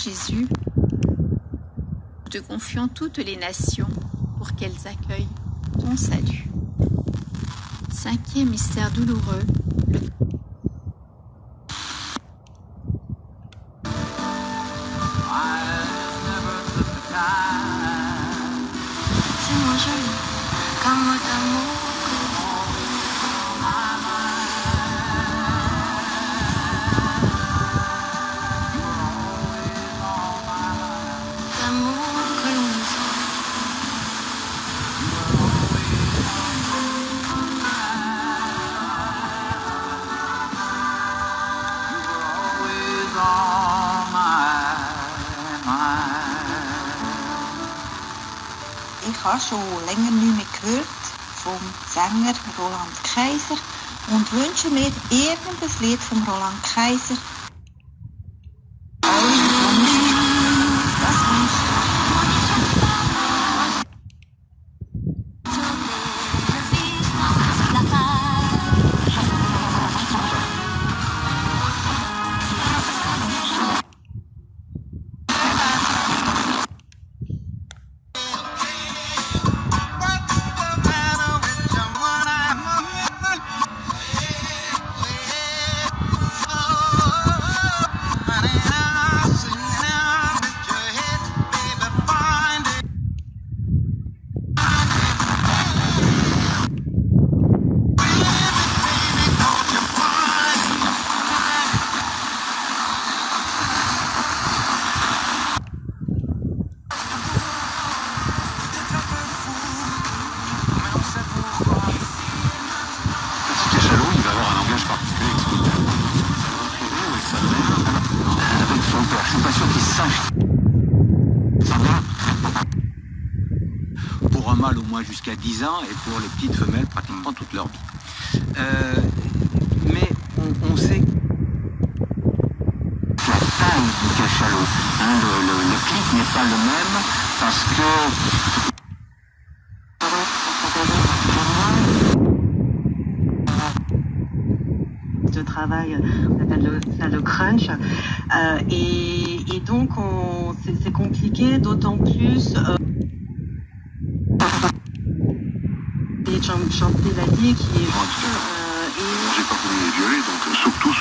Jésus, nous te confions toutes les nations pour qu'elles accueillent ton salut. Cinquième mystère douloureux, le Dis-moi joli, comme mot d'amour. L'amour que l'on nous Ich habe schon länger nicht mehr gehört vom Sänger Roland Kaiser und wünsche mir irgendein Lied von Roland Kaiser. Alle Wünsche, das wünsche ich. Pour un mâle au moins jusqu'à 10 ans et pour les petites femelles pratiquement toute leur vie. Mais on sait la taille du cachalot. Le clic n'est pas le même parce que de travail, on appelle ça le crunch, et donc c'est compliqué, d'autant plus chanter la vie qui est j'ai pas voulu les violer, donc surtout,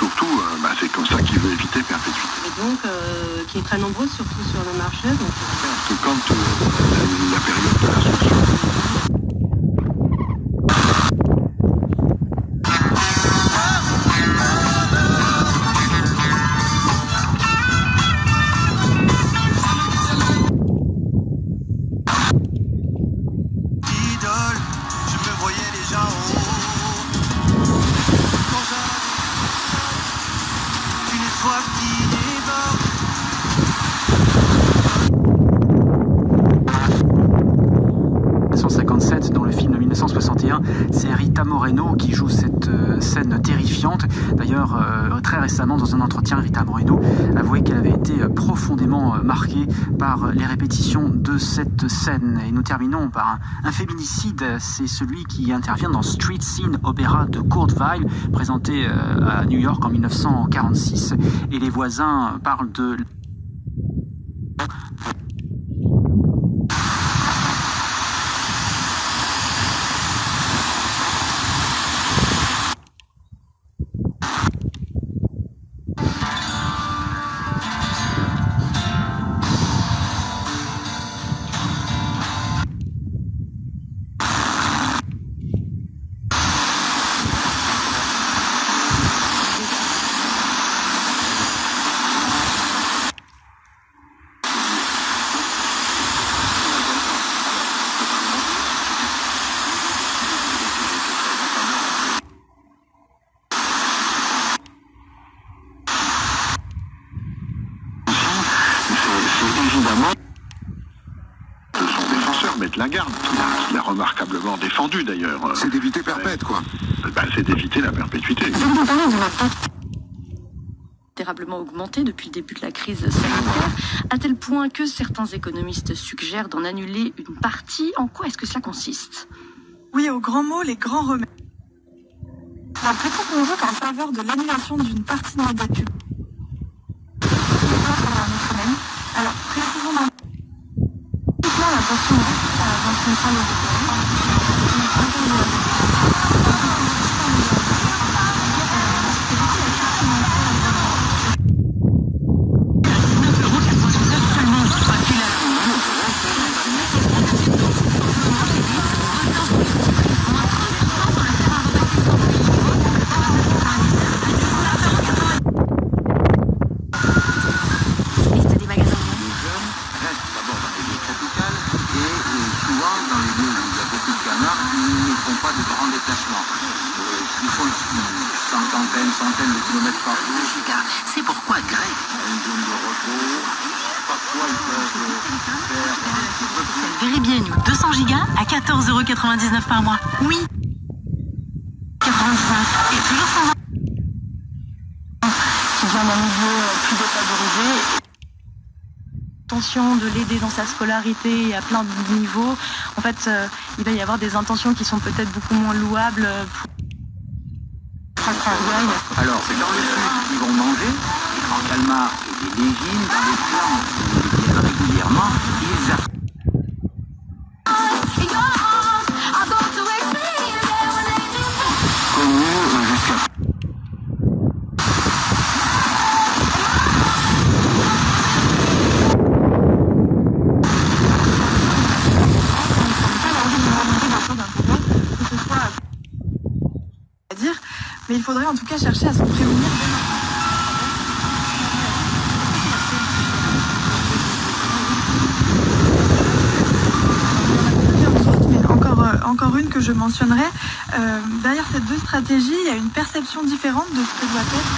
c'est comme ça qu'il veut éviter perpétuité. et donc qui est très nombreuse, surtout sur le marché. Donc, Parce que quand la période de l'instruction. Dans le film de 1961, c'est Rita Moreno qui joue cette scène terrifiante. D'ailleurs, très récemment, dans un entretien, Rita Moreno avouait qu'elle avait été profondément marquée par les répétitions de cette scène. Et nous terminons par un féminicide, c'est celui qui intervient dans Street Scene Opera de Kurt Weill, présenté à New York en 1946. Et les voisins parlent de... Évidemment, son défenseur, Maître Lagarde, qui l'a remarquablement défendu d'ailleurs. C'est d'éviter perpète, quoi. C'est d'éviter la perpétuité. Considérablement augmenté depuis le début de la crise sanitaire, à tel point que certains économistes suggèrent d'en annuler une partie. En quoi est-ce que cela consiste? Oui, aux grands mots, les grands remèdes. La pratique convoque en faveur de l'annulation d'une partie de la dette publique. attention dans le central centaines de kilomètres par jour. C'est pourquoi Greg. Une zone de repos. Parfois, ils peuvent faire Very bien, nous. 200 gigas à 14,99 € par mois. Oui. 95. Et toujours sans qui vient d'un niveau plus défavorisé. Intention de l'aider dans sa scolarité à plein de niveaux. En fait, il va y avoir des intentions qui sont peut-être beaucoup moins louables pour... Alors, c'est dans le sud qu'ils vont manger, des grands calmars et des légumes dans les plans où ils viennent régulièrement, ils affrontent. Connu jusqu'à... Mais il faudrait en tout cas chercher à s'en prémunir. Mais encore une que je mentionnerai. Derrière ces deux stratégies, il y a une perception différente de ce que doit être.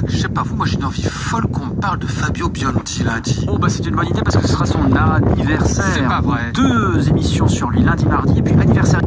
Je sais pas vous, moi j'ai une envie folle qu'on me parle de Fabio Bionti lundi. Oh bah c'est une bonne idée parce que ce sera son anniversaire. C'est pas vrai. 2 émissions sur lui, lundi, mardi et puis anniversaire.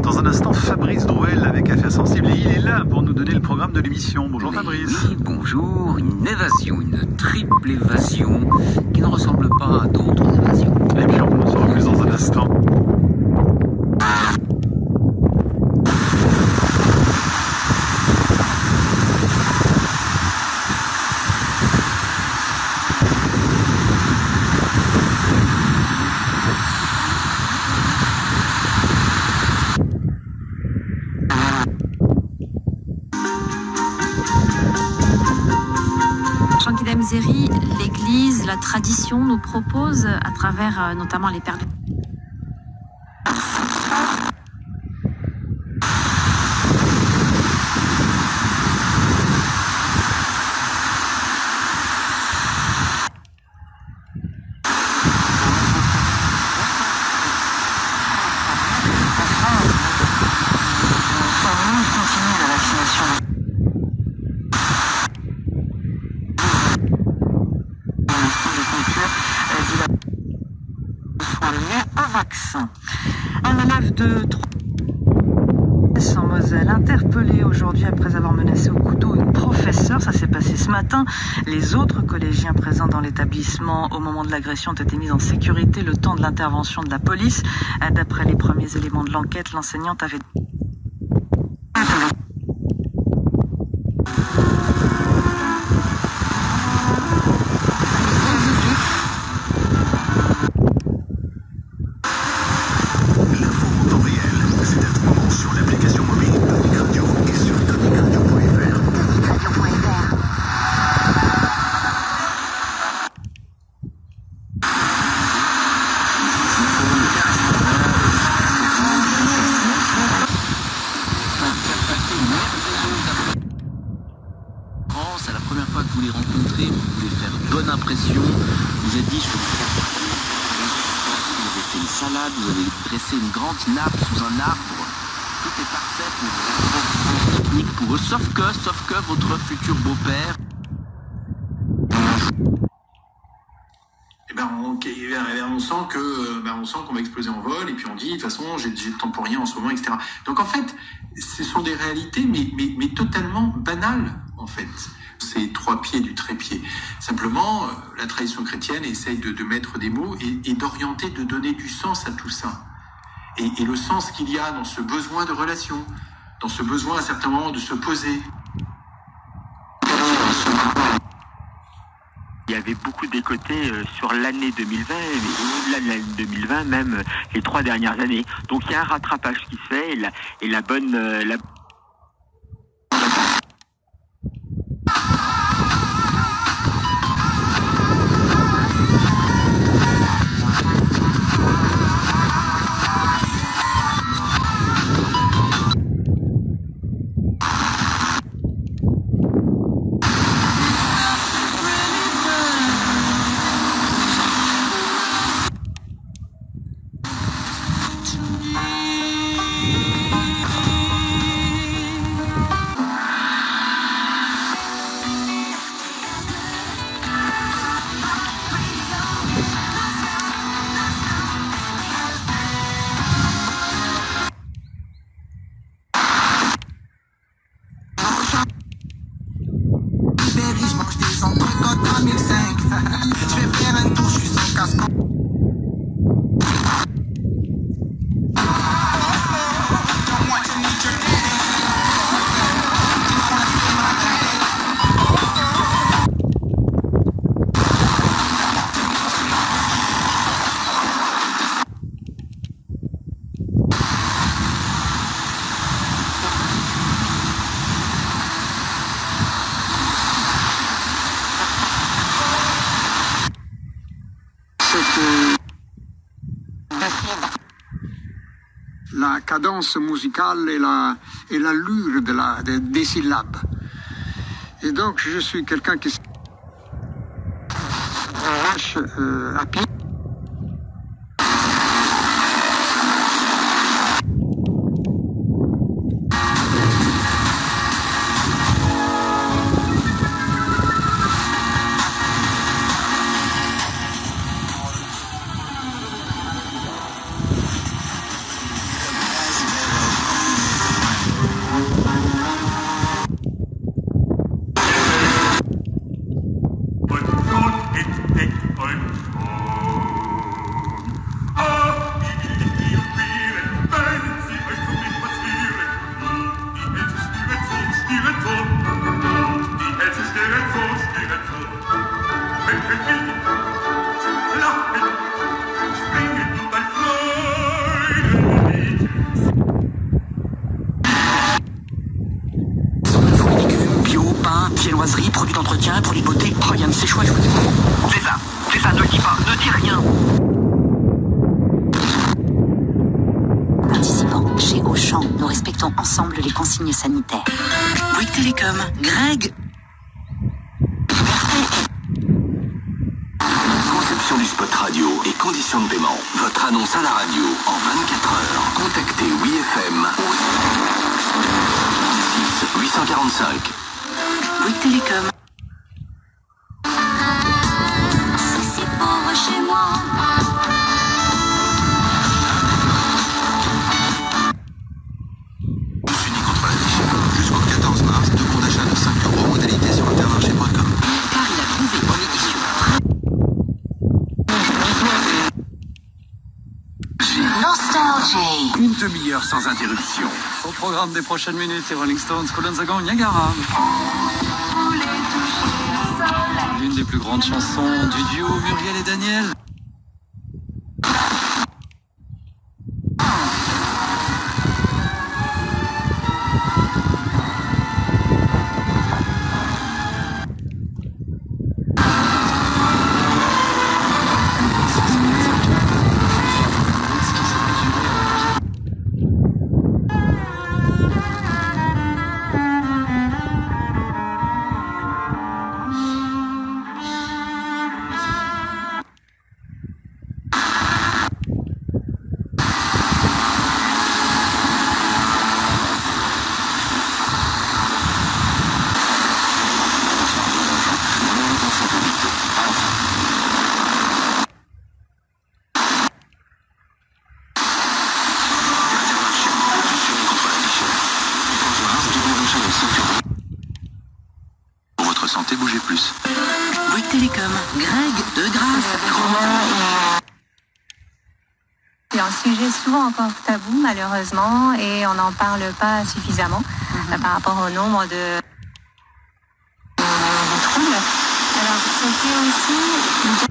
Dans un un instant Fabrice Drouel avec Affaires Sensibles et il est là pour nous donner le programme de l'émission. Bonjour Fabrice. Oui, bonjour. Une évasion, une triple évasion qui ne ressemble pas à d'autres évasions. Et puis on en saura plus dans un instant. l'Église, la tradition nous propose, à travers notamment les pères de... Un élève de 3 en Moselle, interpellé aujourd'hui après avoir menacé au couteau une professeure. Ça s'est passé ce matin. Les autres collégiens présents dans l'établissement au moment de l'agression ont été mis en sécurité le temps de l'intervention de la police. D'après les premiers éléments de l'enquête, l'enseignante avait... C'est la première fois que vous les rencontrez, vous voulez faire bonne impression, vous êtes dit je vais vous faire vous avez fait une salade, vous avez dressé une grande nappe sous un arbre, tout est parfait pour technique pour eux, sauf que votre futur beau-père. On sent qu'on va exploser en vol et puis on dit de toute façon j'ai le temps pour rien en ce moment, etc. Donc en fait ce sont des réalités mais totalement banales en fait. C'est 3 pieds du trépied. Simplement la tradition chrétienne essaye de mettre des mots et d'orienter, de donner du sens à tout ça. Et le sens qu'il y a dans ce besoin de relation, dans ce besoin à un certain moment de se poser. Il y avait beaucoup d'écotés sur l'année 2020, et au-delà de l'année 2020, même les 3 dernières années. Donc il y a un rattrapage qui se fait, et la bonne... Je mange des entrecôtes à 1005. Je vais faire un tour, je suis sans casque. La cadence musicale et l'allure des syllabes. Et donc je suis quelqu'un qui s'arrache à pied. tiens, pour les beautés. Oh, Yann, c'est chouette, c'est ça, ne dis pas, ne dis rien. Participants, chez Auchan, nous respectons ensemble les consignes sanitaires. Bouygues Télécom, Greg. Conception du spot radio et conditions de paiement. Votre annonce à la radio en 24 heures. Contactez WeFM 6 845. Bouygues Télécom. C'est pauvre chez moi. Unis contre la déchet. Jusqu'au 14 mars, 2 bons d'achat de 5 €, modalité sur intermarché.com. Car il a trouvé en édition. Nostalgie. Une demi-heure sans interruption. Au programme des prochaines minutes, les Rolling Stones, Colonzagan, Niagara. L'une des plus grandes chansons du duo Muriel et Daniel. Pour votre santé, bougez plus. Bouygues Télécom, Greg, de grâce. C'est un sujet souvent encore tabou, malheureusement, et on n'en parle pas suffisamment par rapport au nombre de troubles. Alors, c'était aussi...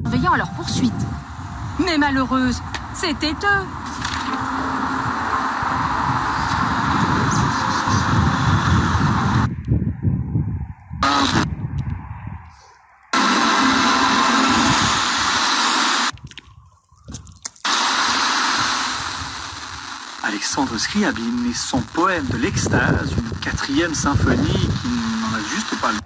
Veillant à leur poursuite. Mais malheureuse, c'était eux. Alexandre Scriabine et son poème de l'extase, une 4e symphonie qui n'en a juste pas le...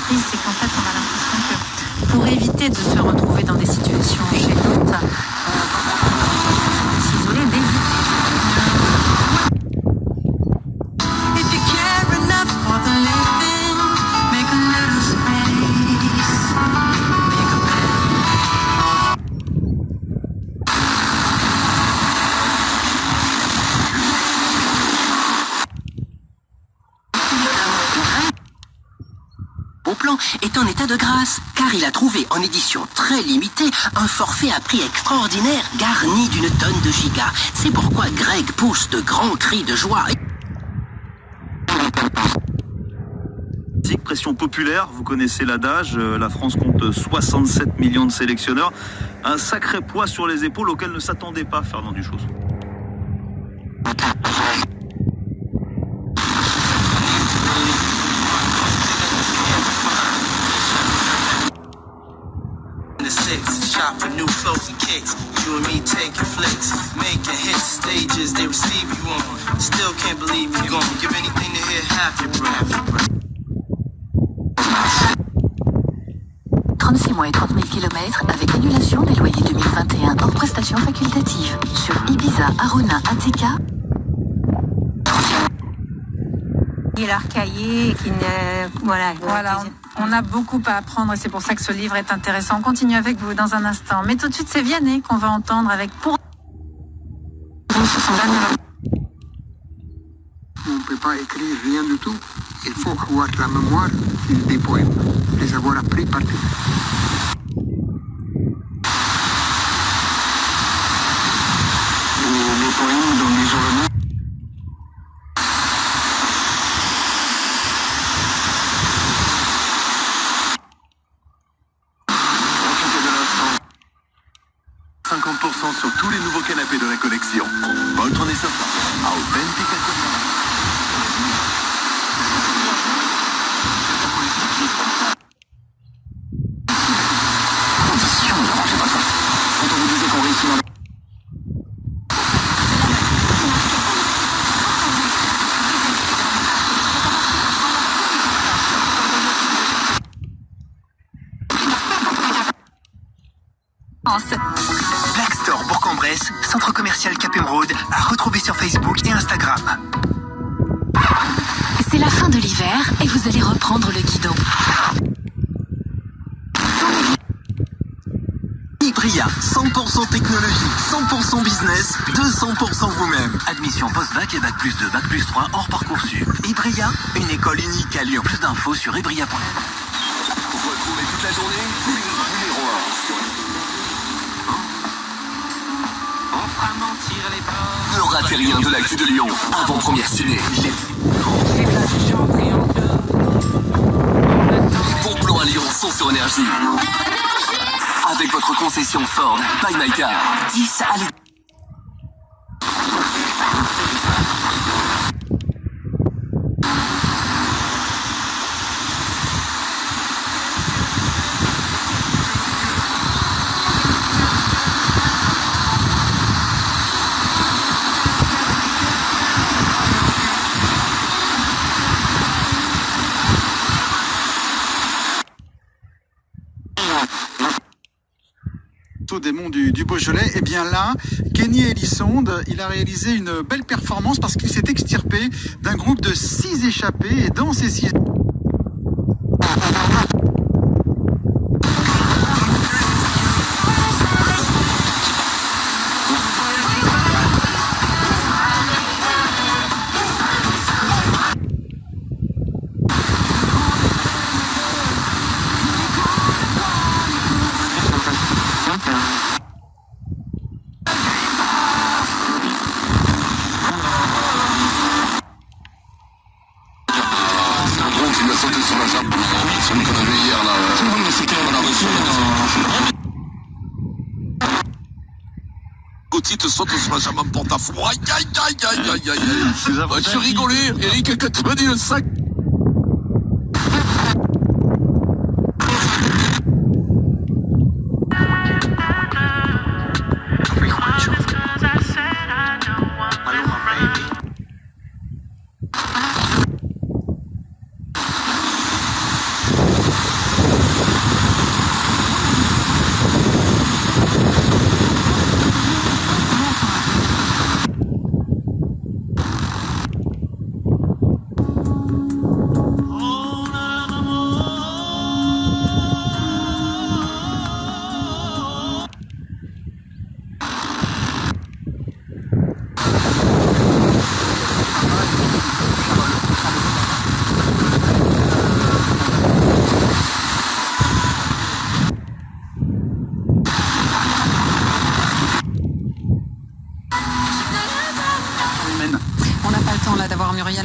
C'est qu'en fait, on a l'impression que pour éviter de se retrouver dans des situations gênantes, s'isoler, d'éviter. If you care enough for the living, make a little space. Make a Plan est en état de grâce, car il a trouvé en édition très limitée un forfait à prix extraordinaire garni d'une tonne de gigas. C'est pourquoi Greg pousse de grands cris de joie. Pression populaire, vous connaissez l'adage, la France compte 67 millions de sélectionneurs. Un sacré poids sur les épaules auquel ne s'attendait pas Fernand Duchossois. Shop for new flows and kicks. You and me taking flicks, making hits, stages they receive you on. Still can't believe you gone. Give anything to hear half your breath. mois et 30 000 km avec annulation des loyers 2021 hors prestations facultatives. Sur Ibiza, Arona, ATK. Et leur cahier qui ne... Voilà. On a beaucoup à apprendre et c'est pour ça que ce livre est intéressant. On continue avec vous dans un instant. Mais tout de suite, c'est Vianney qu'on va entendre avec Pour... On ne peut pas écrire rien du tout. Il faut avoir la mémoire des poèmes, les avoir appris par cœur. Les poèmes dans l'isolement. Profitez de l'instant. 50% sur tous les nouveaux canapés de la collection. Poltron et sofa. Authentica Condition. Quand on vous disait qu'on réussit dans... Black Store Bourg-en-Bresse, centre commercial Cap Émeraude, à retrouver sur Facebook et Instagram. C'est la fin de l'hiver et vous allez reprendre le guidon. Ibria, 100% technologie, 100% business, 200% vous-même. Admission post-bac et bac plus 2, bac plus 3 hors Parcoursup. Ibria, une école unique à Lyon. Plus d'infos sur ibria.net. Retrouvez toute la journée tous les numéros 1. On fera mentir les porcs. Ne ratez rien de l'actu de Lyon. Avant-première ciné. Les bons plans à Lyon sont sur Énergie. Avec votre concession Ford, Buy My Car. 10 à l'été. Des monts du Beaujolais, et bien là, Kenny Elissonde, il a réalisé une belle performance parce qu'il s'est extirpé d'un groupe de 6 échappés, et dans ces 6... Te saute sur la jambe en porte-à-faux. Aïe, aïe, aïe, aïe, aïe, aïe. Tu rigolais, Eric, quand tu m'as dit le sac.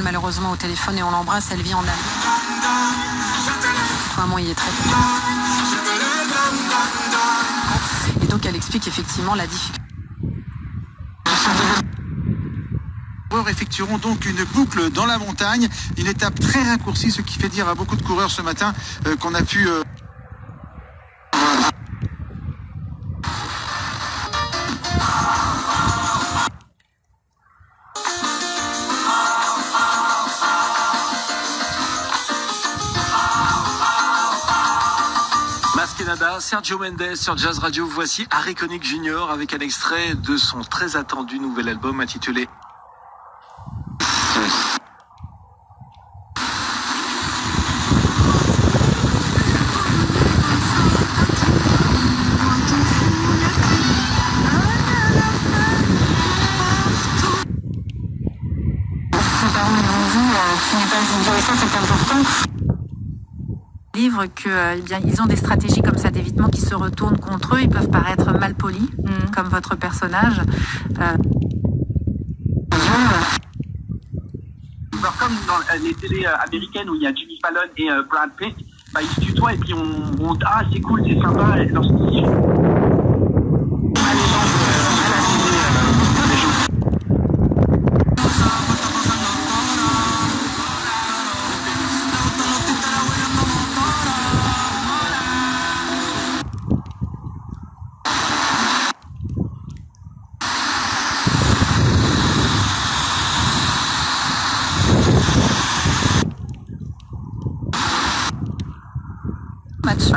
Malheureusement au téléphone et on l'embrasse, elle vit en Allemagne. Vraiment, il est très bien. Et donc elle explique effectivement la difficulté. Les coureurs effectueront donc une boucle dans la montagne, une étape très raccourcie, ce qui fait dire à beaucoup de coureurs ce matin qu'on a pu... Sergio Mendes sur Jazz Radio. Voici Harry Connick Jr. avec un extrait de son très attendu nouvel album intitulé livre que ils ont des stratégies comme ça d'évitement qui se retournent contre eux. Ils peuvent paraître mal polis, comme votre personnage. Alors, comme dans les télés américaines où il y a Jimmy Fallon et Brad Pitt, ils se tutoient et puis on ah c'est cool, c'est sympa. Et lorsqu'ils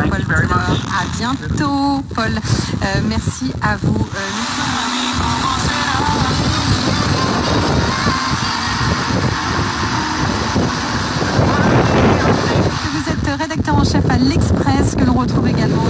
À bientôt, Paul. Merci à vous. Vous êtes rédacteur en chef à l'Express, que l'on retrouve également.